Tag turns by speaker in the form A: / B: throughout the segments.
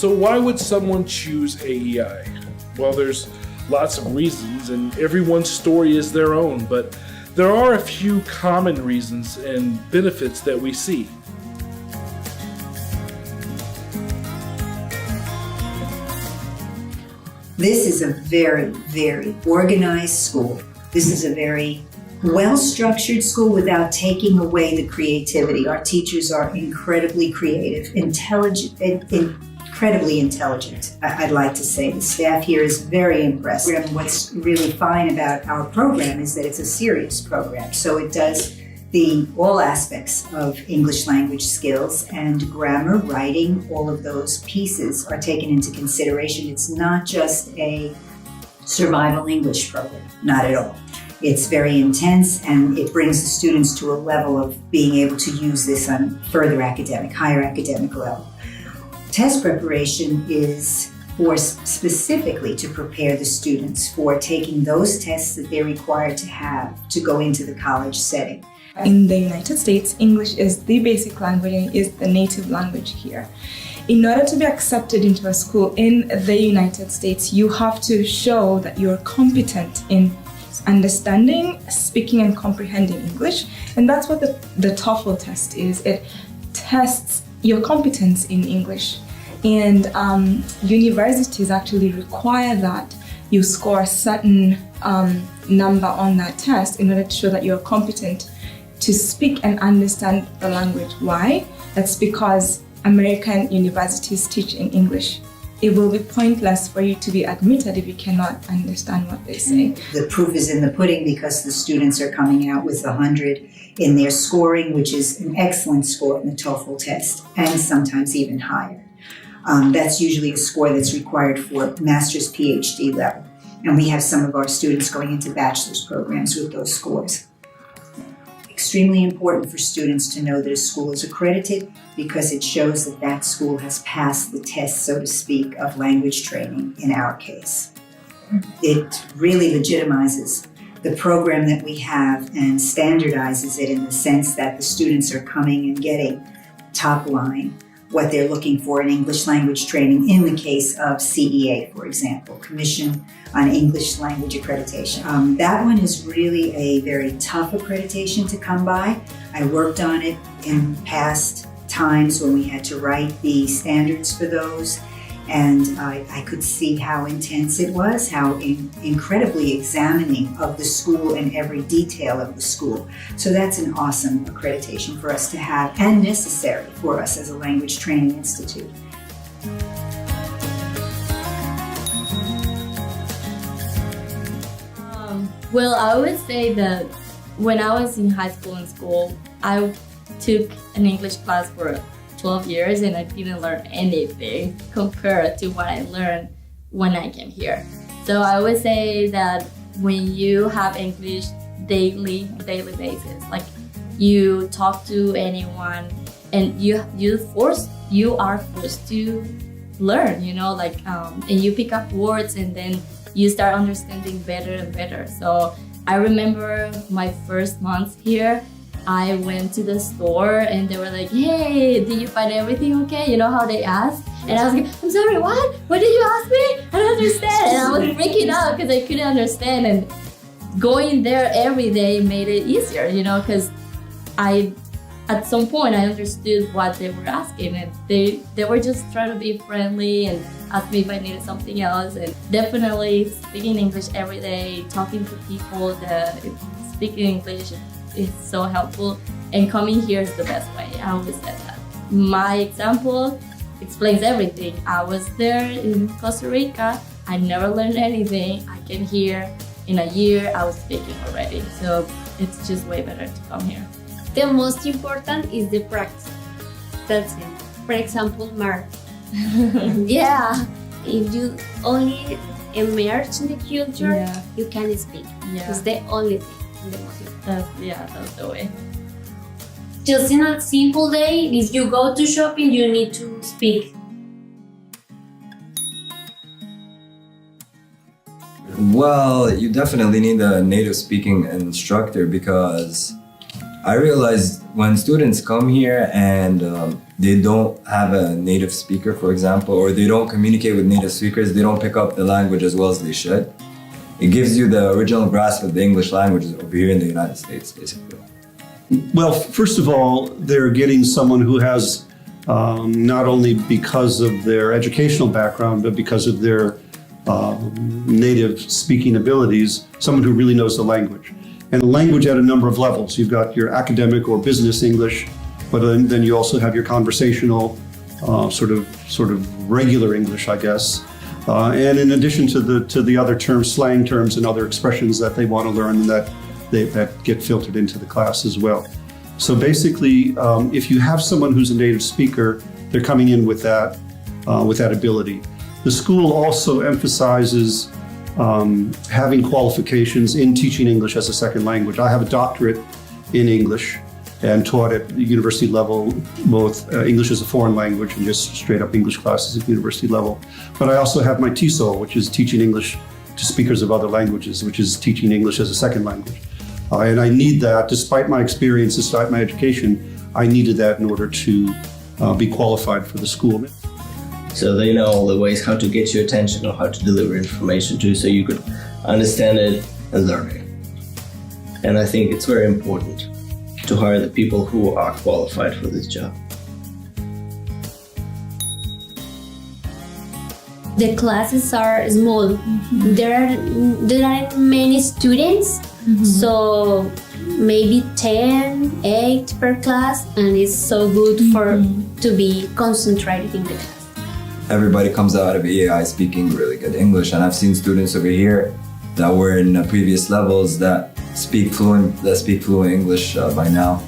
A: So why would someone choose AEI? Well, there's lots of reasons, and everyone's story is their own, but there are a few common reasons and benefits that we see.
B: This is a very, very organized school. This is a very well-structured school without taking away the creativity. Our teachers are incredibly creative, incredibly intelligent, I'd like to say. The staff here is very impressive. And what's really fine about our program is that it's a serious program. So it does all aspects of English language skills, and grammar, writing, all of those pieces are taken into consideration. It's not just a survival English program, not at all. It's very intense, and it brings the students to a level of being able to use this on higher academic level. Test preparation is specifically to prepare the students for taking those tests that they're required to have to go into the college setting.
C: In the United States, English is the basic language and is the native language here. In order to be accepted into a school in the United States, you have to show that you're competent in understanding, speaking, and comprehending English. And that's what the TOEFL test is. It tests your competence in English. And universities actually require that you score a certain number on that test in order to show that you're competent to speak and understand the language. Why? That's because American universities teach in English. It will be pointless for you to be admitted if you cannot understand what they say.
B: The proof is in the pudding because the students are coming out with 100 in their scoring, which is an excellent score in the TOEFL test, and sometimes even higher. That's usually a score that's required for master's PhD level. And we have some of our students going into bachelor's programs with those scores. Extremely important for students to know that a school is accredited because it shows that that school has passed the test, so to speak, of language training in our case. It really legitimizes the program that we have and standardizes it in the sense that the students are coming and getting top line what they're looking for in English language training in the case of CEA, for example, Commission on English Language Accreditation. That one is really a very tough accreditation to come by. I worked on it in past times when we had to write the standards for those, and I could see how intense it was, how incredibly examining of the school and every detail of the school. So that's an awesome accreditation for us to have and necessary for us as a language training institute.
D: Well, I would say that when I was in high school and school, I took an English class for 12 years and I didn't learn anything compared to what I learned when I came here. So I would say that when you have English daily basis, like you talk to anyone and you are forced to learn, and you pick up words and then you start understanding better and better. So I remember my first month here, I went to the store and they were like, "Hey, did you find everything okay?" You know how they ask? And I was like, "I'm sorry, what? What did you ask me? I don't understand." And I was freaking out because I couldn't understand. And going there every day made it easier, because at some point I understood what they were asking, and they were just trying to be friendly and ask me if I needed something else. And definitely speaking English every day, talking to people that speak English is so helpful, and coming here is the best way. I always said that. My example explains everything. I was there in Costa Rica, I never learned anything. I came here, in a year I was speaking already, so it's just way better to come here.
E: The most important is the practice. That's it. For example, math.
D: Yeah.
E: If you only immerse in the culture, you can speak.
D: Yeah.
E: It's the only thing.
D: That's the way.
E: Just in a simple day, if you go to shopping, you need to speak.
F: Well, you definitely need a native speaking instructor because I realized when students come here and they don't have a native speaker, for example, or they don't communicate with native speakers, they don't pick up the language as well as they should. It gives you the original grasp of the English language over here in the United States, basically.
G: Well, first of all, they're getting someone who has not only because of their educational background, but because of their native speaking abilities, someone who really knows the language. And the language at a number of levels. You've got your academic or business English, but then you also have your conversational, sort of regular English, I guess. And in addition to the other terms, slang terms and other expressions that they want to learn that get filtered into the class as well. So basically, if you have someone who's a native speaker, they're coming in with that ability. The school also emphasizes having qualifications in teaching English as a second language. I have a doctorate in English and taught at the university level, both English as a foreign language and just straight up English classes at university level. But I also have my TESOL, which is teaching English to speakers of other languages, which is teaching English as a second language. And I need that, despite my experience, despite my education, I needed that in order to be qualified for the school.
H: So they know all the ways how to get your attention or how to deliver information to you so you could understand it and learn it. And I think it's very important to hire the people who are qualified for this job.
E: The classes are small. There aren't many students, so maybe 10, 8 per class, and it's so good to be concentrated in the class.
F: Everybody comes out of EAI speaking really good English, and I've seen students over here that were in previous levels that speak fluent English by now.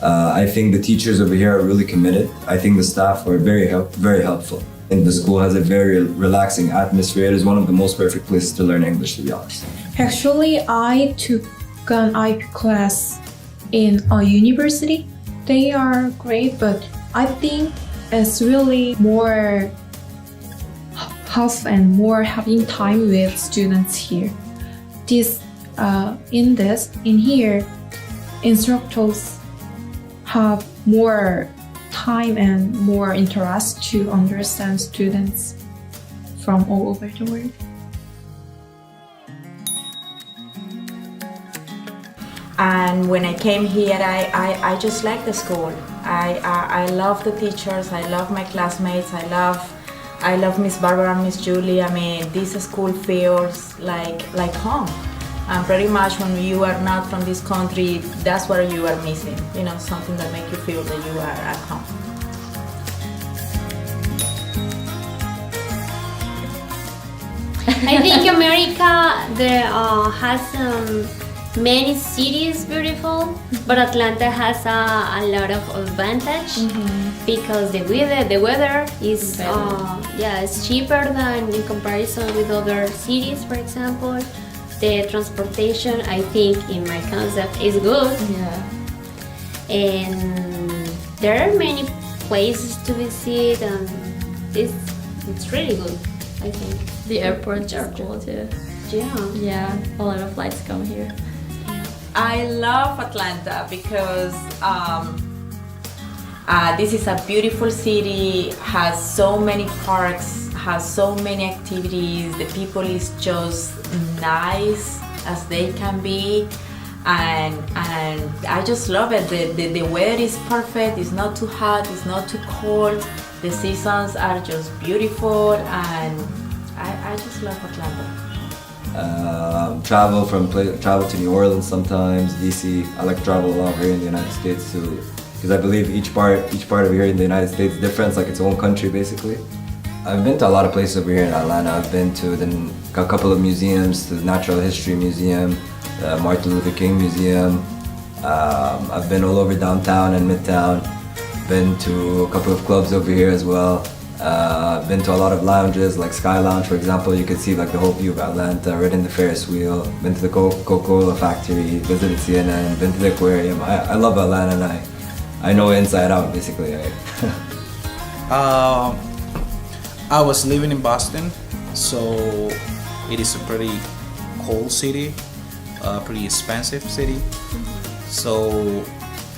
F: I think the teachers over here are really committed. I think the staff are very helpful. And the school has a very relaxing atmosphere. It is one of the most perfect places to learn English, to be honest.
I: Actually, I took an IP class in a university. They are great, but I think it's really more help and more having time with students here. In here, instructors have more time and more interest to understand students from all over the world.
J: And when I came here, I just like the school. I love the teachers, I love my classmates, I love Miss Barbara and Miss Julie. I mean, this school feels like home. And pretty much when you are not from this country, that's what you are missing. You know, something that makes you feel that you are at home.
E: I think America has many cities beautiful, but Atlanta has a lot of advantage because the weather is it's cheaper than in comparison with other cities, for example. The transportation, I think, in my concept is good. Yeah. And there are many places to visit, and it's really good, I think.
D: The airports are cool too. Yeah, a lot of flights come here.
J: I love Atlanta because this is a beautiful city, has so many parks, has so many activities. The people is just nice as they can be, and I just love it. The weather is perfect. It's not too hot. It's not too cold. The seasons are just beautiful, and I just love Atlanta.
F: Travel to New Orleans sometimes, DC. I like to travel a lot here in the United States too, because I believe each part of here in the United States is different. It's like its own country basically. I've been to a lot of places over here in Atlanta. I've been to a couple of museums, to the Natural History Museum, the Martin Luther King Museum. I've been all over downtown and Midtown. Been to a couple of clubs over here as well. Been to a lot of lounges, like Sky Lounge, for example. You can see like the whole view of Atlanta, ridden the Ferris wheel. Been to the Coca-Cola factory, visited CNN, been to the aquarium. I love Atlanta, and I know it inside out, basically.
K: I was living in Boston, so it is a pretty cold city, a pretty expensive city. So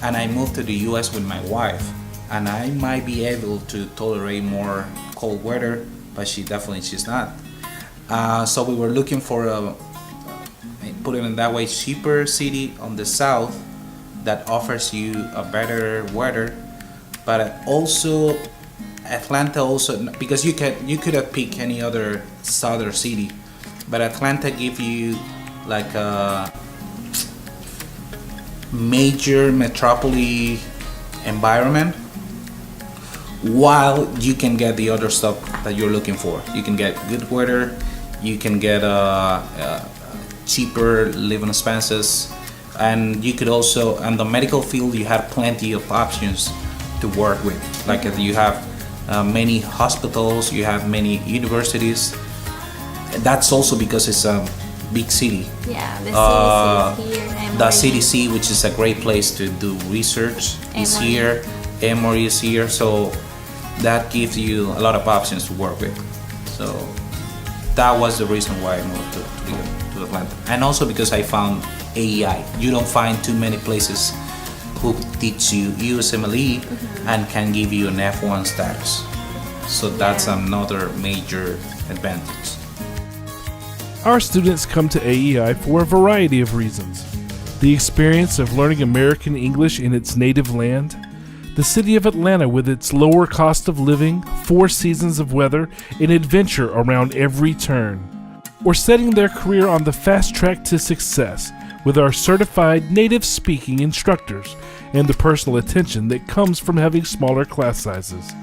K: and I moved to the US with my wife, and I might be able to tolerate more cold weather, but she's not. So we were looking for put it in that way, cheaper city on the south that offers you a better weather, but also Atlanta also, because you could have picked any other southern city, but Atlanta give you like a major metropolis environment, while you can get the other stuff that you're looking for. You can get good weather, you can get cheaper living expenses, and you could also, in the medical field, you have plenty of options to work with. Like you have many hospitals, you have many universities. That's also because it's a big city.
E: Yeah, the CDC is here.
K: The CDC, which is a great place to do research, is here. Emory is here, so that gives you a lot of options to work with. So that was the reason why I moved to Atlanta, and also because I found AEI. You don't find too many places who teach you USMLE and can give you an F1 status. So that's another major advantage.
A: Our students come to AEI for a variety of reasons. The experience of learning American English in its native land, the city of Atlanta with its lower cost of living, 4 seasons of weather, and adventure around every turn, or setting their career on the fast track to success with our certified native speaking instructors and the personal attention that comes from having smaller class sizes.